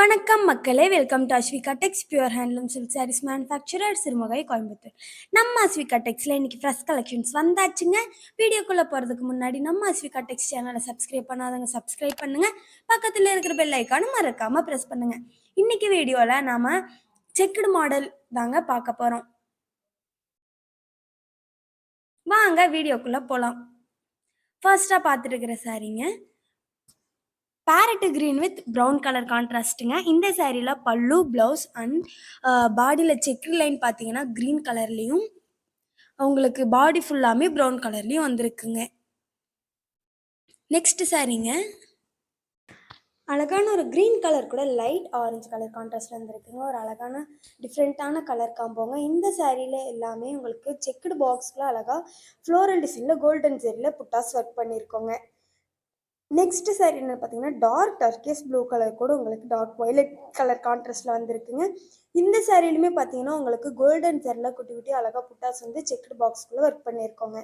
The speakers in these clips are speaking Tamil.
வணக்கம் மக்களே, welcome to Aswika Tex pure handloom silk sarees manufacturer Sirumugai Coimbatore. நம்ம அஸ்விகா டெக்ஸில் இன்றைக்கி ஃப்ரெஷ் கலெக்ஷன்ஸ் வந்தாச்சுங்க. வீடியோக்குள்ளே போகிறதுக்கு முன்னாடி நம்ம அஸ்விகா டெக்ஸ் சேனலை சப்ஸ்கிரைப் பண்ணாதவங்க சப்ஸ்கிரைப் பண்ணுங்கள். பக்கத்தில் இருக்கிற பெல் ஐக்கானும் மறக்காமல் ப்ரெஸ் பண்ணுங்கள். இன்றைக்கி வீடியோவில் நாம் செக்குடு மாடல் தாங்க பார்க்க போகிறோம். வாங்க வீடியோக்குள்ளே போகலாம். ஃபர்ஸ்ட்டாக பார்த்துட்டு இருக்கிற சாரீங்க parrot green with brown colour கான்ட்ராஸ்ட்டுங்க. இந்த சாரியில் பல்லு, ப்ளவுஸ் அண்ட் பாடியில் செக்கு லைன் பார்த்தீங்கன்னா க்ரீன் கலர்லேயும் அவங்களுக்கு பாடி ஃபுல்லாமே ப்ரௌன் கலர்லேயும் வந்திருக்குங்க. நெக்ஸ்ட் சாரீங்க அழகான ஒரு க்ரீன் கலர் கூட லைட் ஆரஞ்சு கலர் கான்ட்ராஸ்ட் வந்துருக்குங்க. ஒரு அழகான டிஃப்ரெண்ட்டான கலர் காம்போங்க. இந்த சாரியில் எல்லாமே உங்களுக்கு செக்குடு பாக்ஸ்க்குள்ள அழகாக ஃப்ளோரல் டிசைனில் கோல்டன் ஜெரியில் புட்டாஸ் ஒர்க் பண்ணியிருக்கோங்க. நெக்ஸ்ட் சாரி என்ன பார்த்தீங்கன்னா டார்க் டர்க்கிஸ் ப்ளூ கலர் கூட உங்களுக்கு டார்க் வயலட் கலர் கான்ட்ராஸ்டில் வந்துருக்குங்க. இந்த சாரியிலுமே பார்த்தீங்கன்னா உங்களுக்கு கோல்டன் ஜெரில் குட்டி குட்டி அழகாக புட்டாஸ் வந்து செக்குடு பாக்ஸ்குள்ளே ஒர்க் பண்ணியிருக்கோங்க.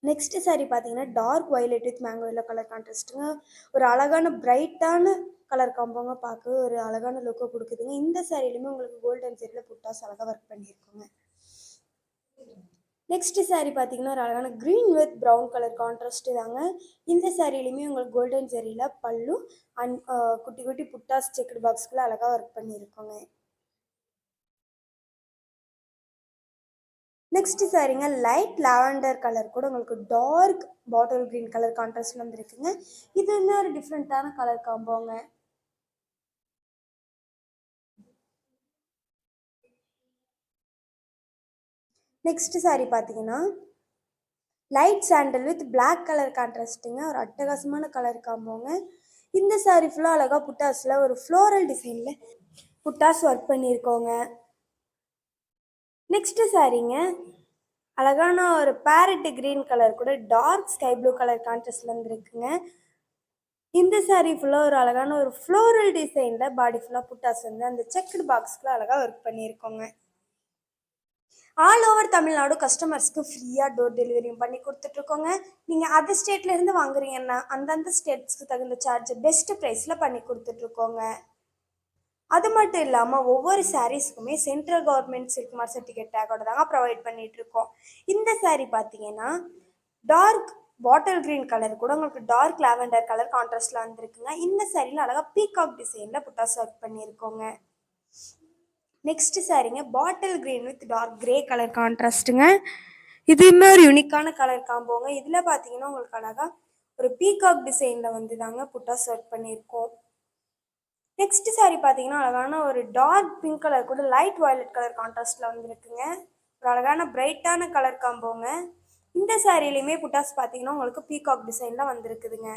நெக்ஸ்ட் சாரி பார்த்தீங்கன்னா dark violet with mango yellow colour கான்ட்ராஸ்ட்டுங்க. ஒரு அழகான பிரைட்டான கலர் காம்போங்க, பார்க்க ஒரு அழகான லுக்கை கொடுக்குதுங்க. இந்த சாரியிலுமே உங்களுக்கு கோல்டன் ஜெரில் புட்டாஸ் அழகாக ஒர்க் பண்ணியிருக்கோங்க. நெக்ஸ்ட் சாரீ பார்த்தீங்கன்னா ஒரு அழகான green with brown colour contrast தாங்க. இந்த சாரிலையுமே உங்களுக்கு கோல்டன் ஜெரியில் பல்லு அண்ட் குட்டி குட்டி புட்டாஸ் செக்குடு பாக்ஸ்குள்ளே அழகாக ஒர்க் பண்ணியிருக்கோங்க. நெக்ஸ்ட் சாரீங்க லைட் லாவெண்டர் கலர் கூட உங்களுக்கு டார்க் பாட்டில் க்ரீன் கலர் கான்ட்ராஸ்டில் வந்துருக்குங்க. இது இன்னும் ஒரு டிஃப்ரெண்ட்டான கலர் காம்போங்க. நெக்ஸ்ட் சாரீ பார்த்தீங்கன்னா light sandal with black colour கான்ட்ராஸ்ட்டுங்க. ஒரு அட்டகாசமான கலர் காம்போங்க. இந்த சாரீ ஃபுல்லாக அழகாக புட்டாஸில் ஒரு ஃப்ளோரல் டிசைனில் புட்டாஸ் ஒர்க் பண்ணியிருக்கோங்க. நெக்ஸ்ட்டு சாரீங்க அழகான ஒரு பேரட் க்ரீன் கலர் கூட டார்க் ஸ்கை ப்ளூ கலர் கான்ட்ராஸ்டில் வந்துருக்குங்க. இந்த சாரீ ஃபுல்லாக ஒரு அழகான ஒரு ஃப்ளோரல் டிசைனில் பாடி ஃபுல்லாக புட்டாஸ் வந்து அந்த செக்குடு பாக்ஸ்க்குள்ள அழகாக ஒர்க் பண்ணியிருக்கோங்க. ஆல் ஓவர் தமிழ்நாடு கஸ்டமர்ஸ்க்கு ஃப்ரீயாக டோர் டெலிவரியும் பண்ணி கொடுத்துட்ருக்கோங்க. நீங்கள் அதர் ஸ்டேட்லேருந்து வாங்குறீங்கன்னா அந்தந்த ஸ்டேட்ஸ்க்கு தகுந்த சார்ஜ் பெஸ்ட்டு ப்ரைஸில் பண்ணி கொடுத்துட்ருக்கோங்க. அது மட்டும் இல்லாமல் ஒவ்வொரு சாரீஸ்க்குமே central government silk mark certificate டேக்கோட தாங்க ப்ரொவைட் பண்ணிகிட்ருக்கோம். இந்த சாரீ பார்த்தீங்கன்னா டார்க் பாட்டில் க்ரீன் கலர் கூட உங்களுக்கு டார்க் லாவெண்டர் கலர் கான்ட்ராஸ்டில் வந்துருக்குங்க. இந்த சாரியில் அழகாக பீகாக் டிசைனில் புட்டாஸ் ஒர்க் பண்ணியிருக்கோங்க. நெக்ஸ்ட் சாரீங்க bottle green with dark grey colour கான்ட்ராஸ்ட்டுங்க. இதுவுமே ஒரு யூனிக்கான கலர் காம்போங்க. இதில் பார்த்தீங்கன்னா உங்களுக்கு அழகாக ஒரு பீகாக் டிசைனில் வந்து தாங்க புட்டாஸ் ஒர்க் பண்ணியிருக்கோம். நெக்ஸ்ட் சாரீ பார்த்தீங்கன்னா அழகான ஒரு டார்க் பிங்க் கலர் கூட லைட் வயலட் கலர் கான்ட்ராஸ்டில் வந்துருக்குங்க. ஒரு அழகான பிரைட்டான கலர் காம்போங்க. இந்த சாரிலையுமே புட்டாஸ் பார்த்தீங்கன்னா உங்களுக்கு பீகாக் டிசைனில் வந்துருக்குதுங்க.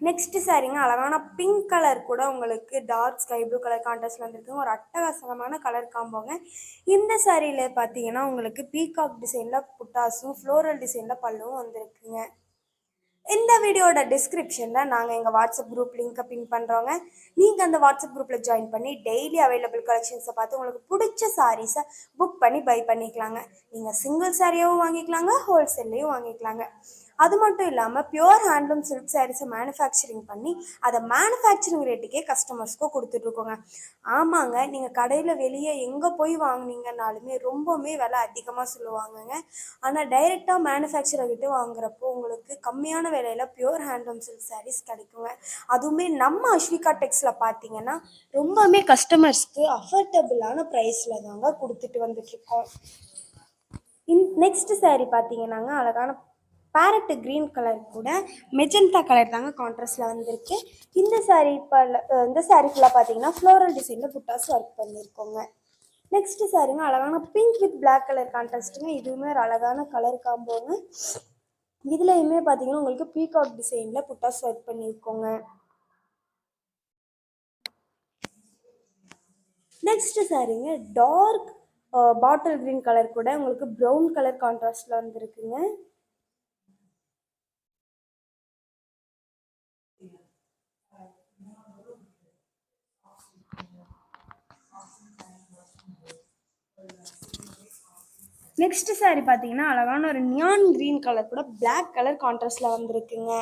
நெக்ஸ்ட் சாரீங்க அழகான பிங்க் கலர் கூட உங்களுக்கு டார்க் ஸ்கை ப்ளூ கலர் கான்ட்ராஸ்டில் வந்துருக்குங்க. ஒரு அட்டகாசமான கலர் காம்போங்க. இந்த சாரியில் பார்த்தீங்கன்னா உங்களுக்கு பீகாக் டிசைனில் புட்டாஸும் ஃப்ளோரல் டிசைனில் பல்லுவும் வந்துருக்குங்க. இந்த வீடியோட டிஸ்கிரிப்ஷனில் நாங்கள் எங்கள் வாட்ஸ்அப் குரூப் லிங்க்கை பின் பண்ணுறோங்க. நீங்கள் அந்த வாட்ஸ்அப் குரூப்பில் ஜாயின் பண்ணி டெய்லி அவைலபிள் கலெக்ஷன்ஸை பார்த்து உங்களுக்கு பிடிச்ச சாரீஸை புக் பண்ணி பை பண்ணிக்கலாங்க. நீங்கள் சிங்கிள் சாரியாகவும் வாங்கிக்கலாங்க, ஹோல்சேல்லையும் வாங்கிக்கலாங்க. அது மட்டும் இல்லாமல் பியூர் ஹேண்ட்லூம் சில்க் சாரீஸை மேனுஃபேக்சரிங் பண்ணி அதை மேனுஃபேக்சரிங் ரேட்டுக்கே கஸ்டமர்ஸ்க்கும் கொடுத்துட்ருக்கோங்க. ஆமாங்க, நீங்கள் கடையில் வெளியே எங்கே போய் வாங்கினீங்கன்னாலுமே ரொம்பவுமே விலை அதிகமாக சொல்லுவாங்கங்க. ஆனால் டைரெக்டாக மேனுஃபேக்சரர்கிட்ட வாங்குறப்போ உங்களுக்கு கம்மியான விலையில் பியூர் ஹேண்ட்லூம் சில்க் சாரீஸ் கிடைக்குங்க. அதுவுமே நம்ம அஸ்விகா டெக்ஸில் பார்த்தீங்கன்னா ரொம்பவுமே கஸ்டமர்ஸ்க்கு அஃபோர்டபுளான ப்ரைஸில் தாங்க கொடுத்துட்டு வந்துட்ருக்கோம். நெக்ஸ்ட் சாரீ பார்த்தீங்கன்னாங்க அழகான பேரட் க்ரீன் கலர் கூட மெஜந்தா கலர் தாங்க கான்ட்ராஸ்டில் வந்திருக்கு. இந்த சாரீ இந்த சாரீ ஃபுல்லாக பார்த்தீங்கன்னா ஃப்ளோரல் டிசைனில் புட்டாஸ் ஒர்க் பண்ணியிருக்கோங்க. நெக்ஸ்ட் சாரீங்க அழகான பிங்க் வித் பிளாக் கலர் கான்ட்ராஸ்ட்டுங்க. இதுவுமே ஒரு அழகான கலர் காம்போங்க. இதுலையுமே பார்த்தீங்கன்னா உங்களுக்கு பீகாக் டிசைனில் புட்டாஸ் ஒர்க் பண்ணியிருக்கோங்க. நெக்ஸ்ட் சாரீங்க டார்க் பாட்டில் க்ரீன் கலர் கூட உங்களுக்கு ப்ரௌன் கலர் கான்ட்ராஸ்டில் வந்துருக்குங்க. நெக்ஸ்ட் சாரீ பார்த்தீங்கன்னா அழகான ஒரு நியான் க்ரீன் கலர் கூட பிளாக் கலர் கான்ட்ராஸ்டில் வந்துருக்குங்க.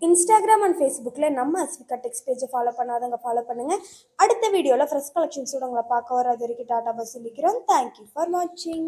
இன்ஸ்டாகிராம் அண்ட் ஃபேஸ்புக்கில் நம்ம அஸ்விகா டெக்ஸ் பேஜை ஃபாலோ பண்ணாதவங்க ஃபாலோ பண்ணுங்கள். அடுத்த வீடியோவில் ஃப்ரெஷ் கலெக்ஷன்ஸோட உங்களை பார்க்க வர அது வரைக்கும் டாட்டா பஸ் சொல்லிக்கிறோம். தேங்க்யூ ஃபார் வாட்சிங்.